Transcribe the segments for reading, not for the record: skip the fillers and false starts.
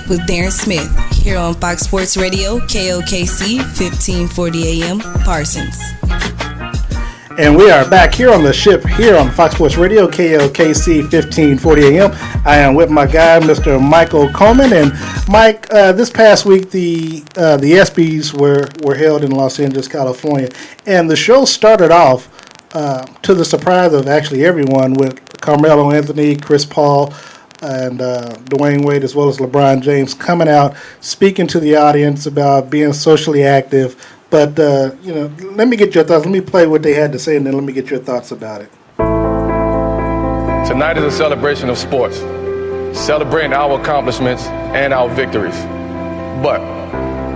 with Darren Smith here on Fox Sports Radio, KOKC, 1540 AM, Parsons. And we are back here on the ship here on Fox Sports Radio, KOKC, 1540 AM. I am with my guy, Mr. Michael Coleman. And Mike, this past week, the ESPYs were held in Los Angeles, California. And the show started off, to the surprise of actually everyone, with Carmelo Anthony, Chris Paul, and Dwayne Wade, as well as LeBron James, coming out, speaking to the audience about being socially active. But, let me get your thoughts. Let me play what they had to say, and then let me get your thoughts about it. Tonight is a celebration of sports, celebrating our accomplishments and our victories. But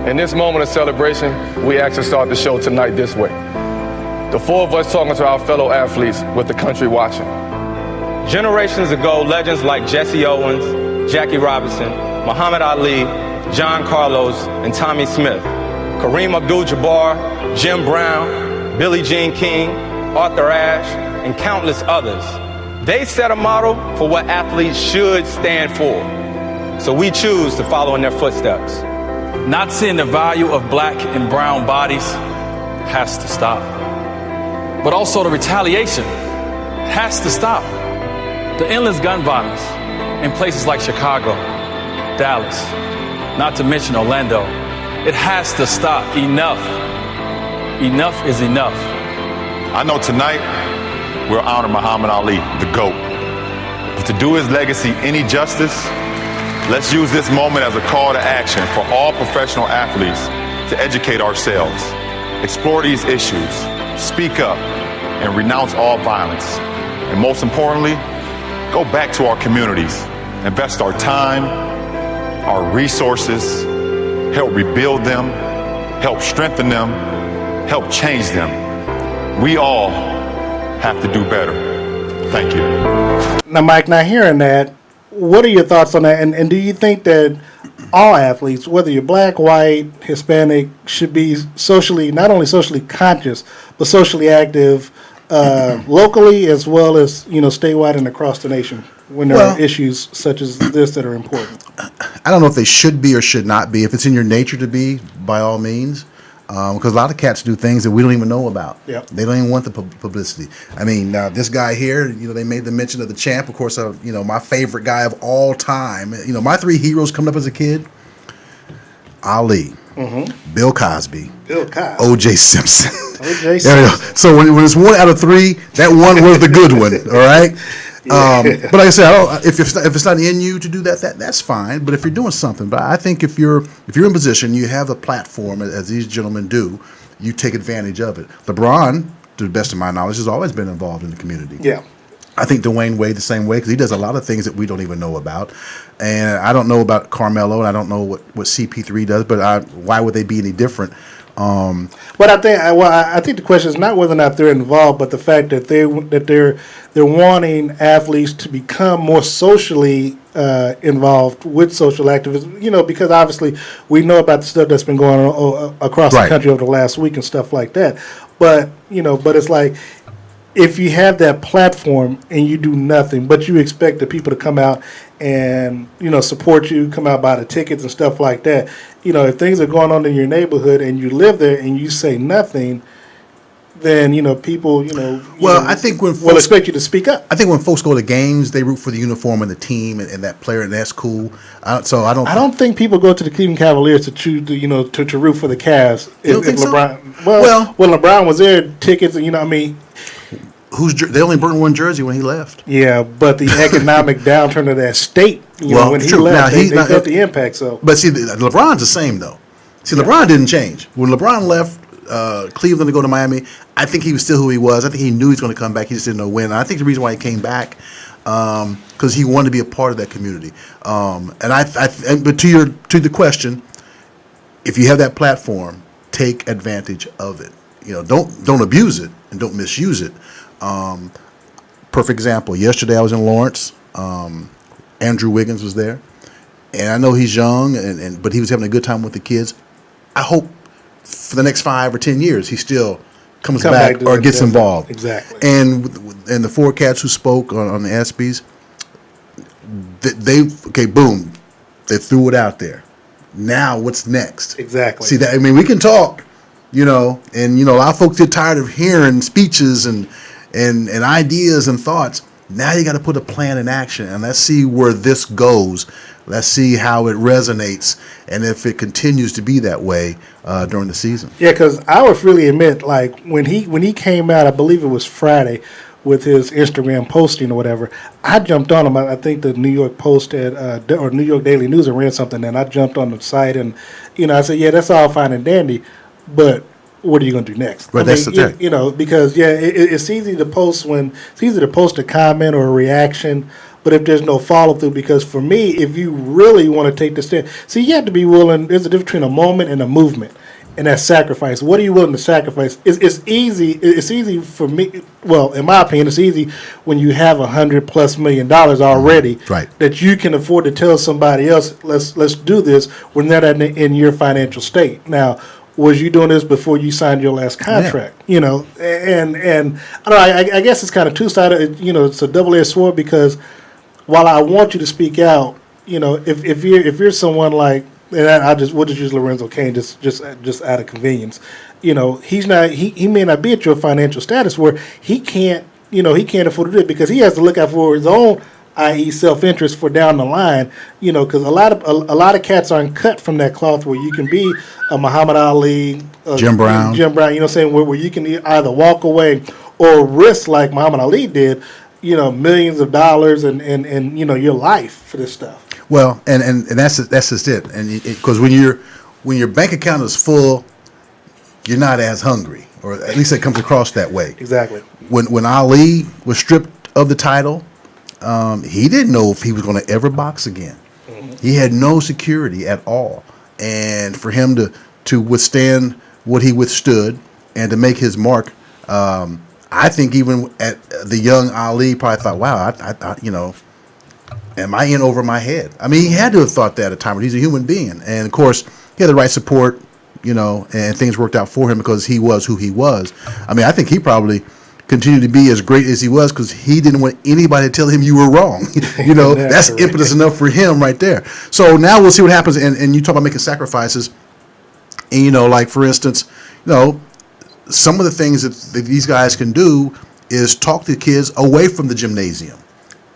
in this moment of celebration, we actually start the show tonight this way. The four of us talking to our fellow athletes with the country watching. Generations ago, legends like Jesse Owens, Jackie Robinson, Muhammad Ali, John Carlos, and Tommy Smith, Kareem Abdul-Jabbar, Jim Brown, Billie Jean King, Arthur Ashe, and countless others. They set a model for what athletes should stand for. So we choose to follow in their footsteps. Not seeing the value of black and brown bodies has to stop. But also the retaliation has to stop. The endless gun violence in places like Chicago, Dallas, not to mention Orlando. It has to stop. Enough. Enough is enough. I know tonight we'll honor Muhammad Ali, the GOAT. But to do his legacy any justice, let's use this moment as a call to action for all professional athletes to educate ourselves, explore these issues, speak up, and renounce all violence. And most importantly, go back to our communities, invest our time, our resources, help rebuild them, help strengthen them, help change them. We all have to do better. Thank you. Now, Mike, now hearing that, what are your thoughts on that? And do you think that all athletes, whether you're black, white, Hispanic, should be socially, not only socially conscious, but socially active locally as well as, statewide and across the nation when there are issues such as this that are important? I don't know if they should be or should not be. If it's in your nature to be, by all means. Because a lot of cats do things that we don't even know about. Yep. They don't even want the publicity. I mean, this guy here, they made the mention of the champ. Of course, my favorite guy of all time. My three heroes coming up as a kid: Ali, Bill Cosby, O.J. Simpson. O.J. Simpson. So when it's 1 out of 3, that one was the good one. All right. But like I said, if it's not in you to do that's fine. But if you're doing something, but I think if you're in position, you have a platform, as these gentlemen do, you take advantage of it. LeBron, to the best of my knowledge, has always been involved in the community. Yeah. I think Dwayne Wade the same way, because he does a lot of things that we don't even know about. And I don't know about Carmelo, and I don't know what CP3 does, but why would they be any different? But I think the question is not whether or not they're involved, but the fact that they're wanting athletes to become more socially involved with social activism. Because obviously we know about the stuff that's been going on across the country over the last week and stuff like that. But but it's like, if you have that platform and you do nothing, but you expect the people to come out and, support you, come out, buy the tickets and stuff like that, if things are going on in your neighborhood and you live there and you say nothing, then, people, I think when will expect you to speak up. I think when folks go to games, they root for the uniform and the team and that player, and that's cool. I don't think people go to the Cleveland Cavaliers to choose, to root for the Cavs. You don't think LeBron, so? When LeBron was there, tickets, they only burned one jersey when he left. Yeah, but the economic downturn of that state, when he left, they felt the impact. So, but see, LeBron's the same though. See, LeBron didn't change when LeBron left Cleveland to go to Miami. I think he was still who he was. I think he knew he was going to come back. He just didn't know when. And I think the reason why he came back because he wanted to be a part of that community. But to the question, if you have that platform, take advantage of it. Don't abuse it and don't misuse it. Perfect example. Yesterday I was in Lawrence. Andrew Wiggins was there, and I know he's young, but he was having a good time with the kids. I hope for the next 5 or 10 years he still comes back or gets involved. Exactly. And the 4 cats who spoke on the ESPYs, boom, They threw it out there. Now what's next? Exactly. See that? I mean, we can talk, and a lot of folks get tired of hearing speeches and ideas and thoughts. Now you got to put a plan in action, and let's see where this goes. Let's see how it resonates, and if it continues to be that way during the season. Yeah, because I would freely admit, like when he came out, I believe it was Friday, with his Instagram posting or whatever, I jumped on him. I think the New York Post or New York Daily News ran something, and I jumped on the site, and I said, yeah, that's all fine and dandy, but what are you going to do next? Right, that's the thing. Because it's easy to post a comment or a reaction, but if there's no follow through, because for me, if you really want to take the stand, see, you have to be willing. There's a difference between a moment and a movement. And that sacrifice. What are you willing to sacrifice? It's easy. It's easy for me. Well, in my opinion, it's easy when you have $100+ million already, right, that you can afford to tell somebody else, let's do this when they're not in your financial state. Now, was you doing this before you signed your last contract? Yeah. And I don't know. I guess it's kind of two-sided. It's a double-edged sword, because while I want you to speak out, if you're someone like. And we'll just use Lorenzo Cain just out of convenience. He's not. He may not be at your financial status where he can't afford to do it, because he has to look out for his own, i.e., self-interest for down the line. Because a lot of cats aren't cut from that cloth where you can be a Muhammad Ali, Jim Brown. Where you can either walk away or risk like Muhammad Ali did, millions of dollars and your life for this stuff. Well, and that's just it. And because when your bank account is full, you're not as hungry, or at least it comes across that way. Exactly. When Ali was stripped of the title, he didn't know if he was going to ever box again. Mm-hmm. He had no security at all, and for him to withstand what he withstood and to make his mark, I think even at the young Ali probably thought, wow, I am I in over my head? I mean, he had to have thought that at a time, but he's a human being. And, of course, he had the right support, and things worked out for him because he was who he was. I mean, I think he probably continued to be as great as he was because he didn't want anybody to tell him you were wrong. That's impetus enough for him right there. So now we'll see what happens. And you talk about making sacrifices. And, like, for instance, some of the things that these guys can do is talk to kids away from the gymnasium.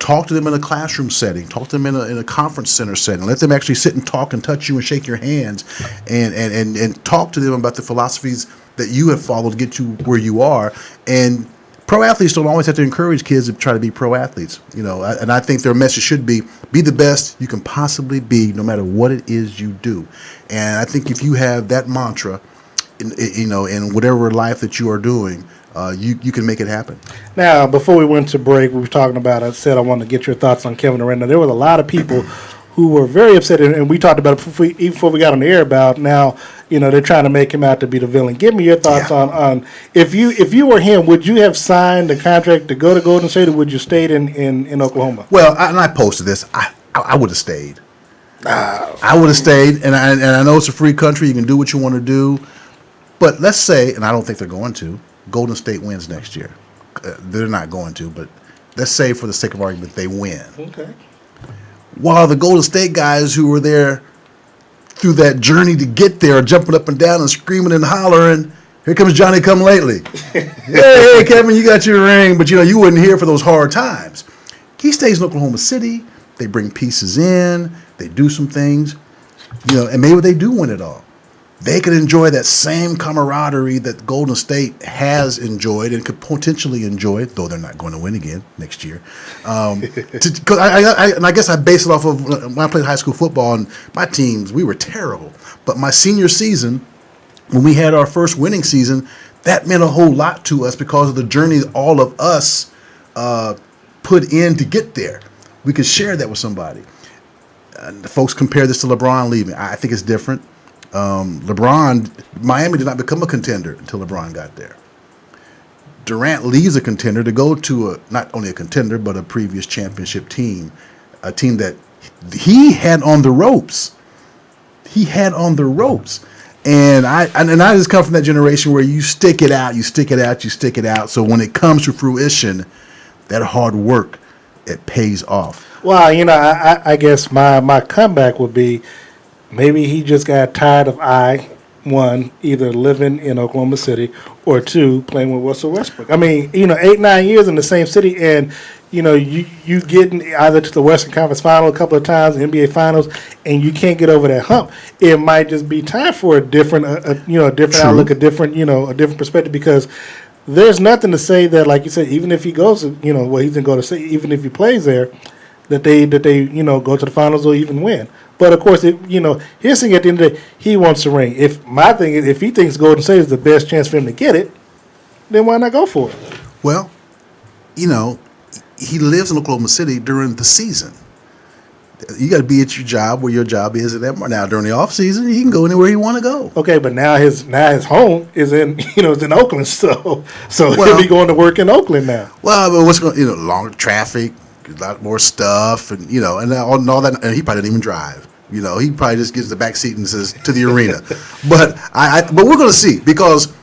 Talk to them in a classroom setting. Talk to them in a conference center setting. Let them actually sit and talk and touch you and shake your hands, and talk to them about the philosophies that you have followed to get you where you are. And pro athletes don't always have to encourage kids to try to be pro athletes. And I think their message should be the best you can possibly be, no matter what it is you do. And I think if you have that mantra, in whatever life that you are doing, you can make it happen. Now, before we went to break, we were talking about, I said I wanted to get your thoughts on Kevin Durant. Now, there was a lot of people who were very upset, and we talked about it even before we got on the air about now, they're trying to make him out to be the villain. Give me your thoughts on if you were him, would you have signed the contract to go to Golden State, or would you stayed in Oklahoma? Well, I posted this. I would have stayed. I would have stayed, and I know it's a free country. You can do what you want to do. But let's say, and I don't think they're going to, Golden State wins next year. They're not going to, but let's say for the sake of argument, they win. Okay. While the Golden State guys who were there through that journey to get there are jumping up and down and screaming and hollering, here comes Johnny come lately. Hey, Kevin, you got your ring, but you wasn't here for those hard times. He stays in Oklahoma City. They bring pieces in. They do some things, and maybe they do win it all. They could enjoy that same camaraderie that Golden State has enjoyed and could potentially enjoy, though they're not going to win again next year. Because I guess I base it off of when I played high school football, and my teams, we were terrible. But my senior season, when we had our first winning season, that meant a whole lot to us because of the journey all of us put in to get there. We could share that with somebody. Folks compare this to LeBron leaving. I think it's different. Miami did not become a contender until LeBron got there. Durant leaves a contender to go to not only a contender, but a previous championship team, a team that he had on the ropes. And I just come from that generation where you stick it out. So when it comes to fruition, that hard work, it pays off. Well, I guess my comeback would be maybe he just got tired of one, either living in Oklahoma City, or two, playing with Russell Westbrook. I mean, 8-9 years in the same city, and you getting either to the Western Conference Final a couple of times, NBA Finals, and you can't get over that hump. It might just be time for a different, different outlook, a different perspective, because there's nothing to say that, like you said, even if he goes, he's gonna go to say, even if he plays there, that they go to the finals or even win. But of course, his thing at the end of the day, he wants to ring. If he thinks Golden State is the best chance for him to get it, then why not go for it? Well, he lives in Oklahoma City during the season. You got to be at your job where your job is at that moment. Now during the off season, he can go anywhere he want to go. Okay, but now his home is in is in Oakland, so he'll be going to work in Oakland now. Well, but what's going longer traffic, a lot more stuff, and and all that, and he probably didn't even drive. He probably just gets the back seat and says to the arena. But but we're going to see, because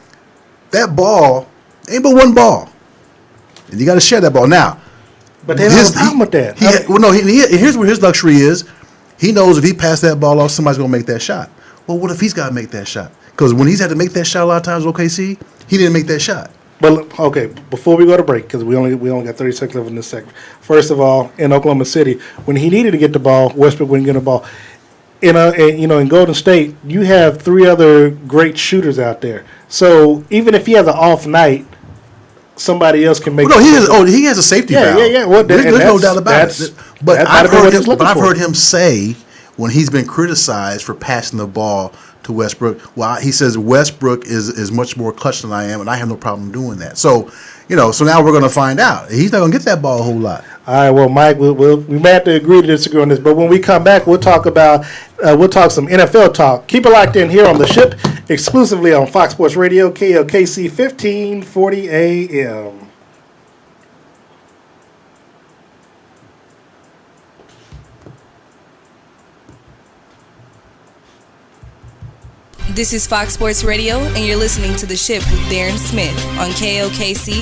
that ball ain't but one ball, and you got to share that ball now. But they don't have a problem with that. Here's where his luxury is. He knows if he passes that ball off, somebody's going to make that shot. Well, what if he's got to make that shot? Because when he's had to make that shot a lot of times with OKC, he didn't make that shot. But okay, before we go to break, because we only got 30 seconds left in this segment. First of all, in Oklahoma City, when he needed to get the ball, Westbrook wouldn't get the ball. In Golden State, you have three other great shooters out there. So even if he has an off night, somebody else can make. He has a safety valve. Yeah. Well, there's no doubt about it. But I've heard him say, when he's been criticized for passing the ball to Westbrook, he says Westbrook is much more clutch than I am, and I have no problem doing that. So, so now we're going to find out. He's not going to get that ball a whole lot. All right, well, Mike, we may have to agree to disagree on this, but when we come back, we'll talk some NFL talk. Keep it locked in here on The Ship, exclusively on Fox Sports Radio, KLKC 1540 AM. This is Fox Sports Radio, and you're listening to The Ship with Darren Smith on KLKC